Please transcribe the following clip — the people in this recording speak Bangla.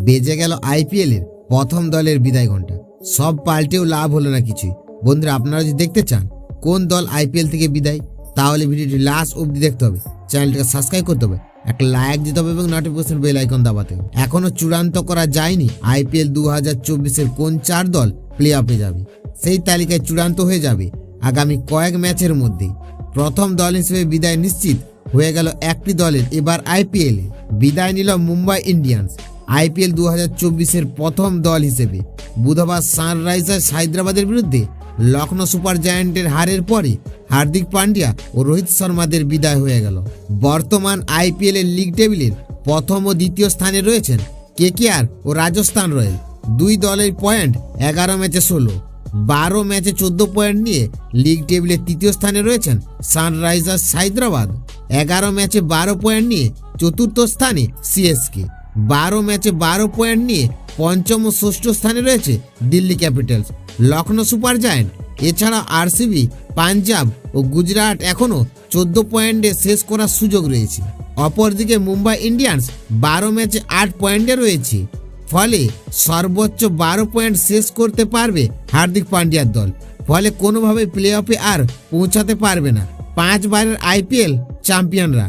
বেজে গেল আইপিএল এর প্রথম দলের বিদায় ঘন্টা। সব পাল্টেও লাভ হলো না কিছুই। বন্ধুরা, আপনারা যদি দেখতে চান কোন দল আইপিএল থেকে বিদায়, তাহলে ভিডিওটি লাস্ট অবধি দেখতে হবে। চ্যানেলটাকে সাবস্ক্রাইব করতে হবে, একটা লাইক দিতে হবে এবং নোটিফিকেশন বেল আইকন দাবাতে হবে। এখনো চূড়ান্ত করা যায়নি আইপিএল 2024-এর কোন 4 দল প্লে অফে যাবে। সেই তালিকায় চূড়ান্ত হয়ে যাবে আগামী কয়েক ম্যাচের মধ্যে। প্রথম দল হিসেবে বিদায় নিশ্চিত হয়ে গেল একটি দলের। এবার আইপিএল এ বিদায় নিল মুম্বাই ইন্ডিয়ান্স। আইপিএল 2024-এর প্রথম দল হিসেবে বুধবার সানরাইজার্স হায়দ্রাবাদের বিরুদ্ধে লখনৌ সুপার জায়ান্টের হারের পরে হার্দিক পান্ডিয়া ও রোহিত শর্মাদের বিদায় হয়ে গেল। বর্তমান আইপিএল এর লিগ টেবিলের প্রথম ও দ্বিতীয় স্থানে রয়েছেন কেকেআর ও রাজস্থান রয়্যাল। দুই দলের পয়েন্ট 11 ম্যাচে 16, 12 ম্যাচে 14 পয়েন্ট নিয়ে লিগ টেবিলের তৃতীয় স্থানে রয়েছেন সানরাইজার্স হায়দ্রাবাদ। 11 ম্যাচে 12 পয়েন্ট নিয়ে চতুর্থ স্থানে সিএসকে। 12 ম্যাচে 12 পয়েন্ট নিয়ে পঞ্চম ও ষষ্ঠ স্থানে রয়েছে Delhi Capitals, Lucknow super giant. এছাড়া আরসিবি, পাঞ্জাব ও গুজরাট এখনও 14 পয়েন্টে শেষ করার সুযোগ রয়েছে। অপরদিকে মুম্বাই ইন্ডিয়ান্স 12 ম্যাচে 8 পয়েন্টে রয়েছে। ফলে সর্বোচ্চ 12 পয়েন্ট শেষ করতে পারবে হার্দিক পান্ডিয়ার দল। ফলে কোনোভাবে প্লে অফে আর পৌঁছাতে পারবে না 5 বারের আইপিএল চ্যাম্পিয়নরা।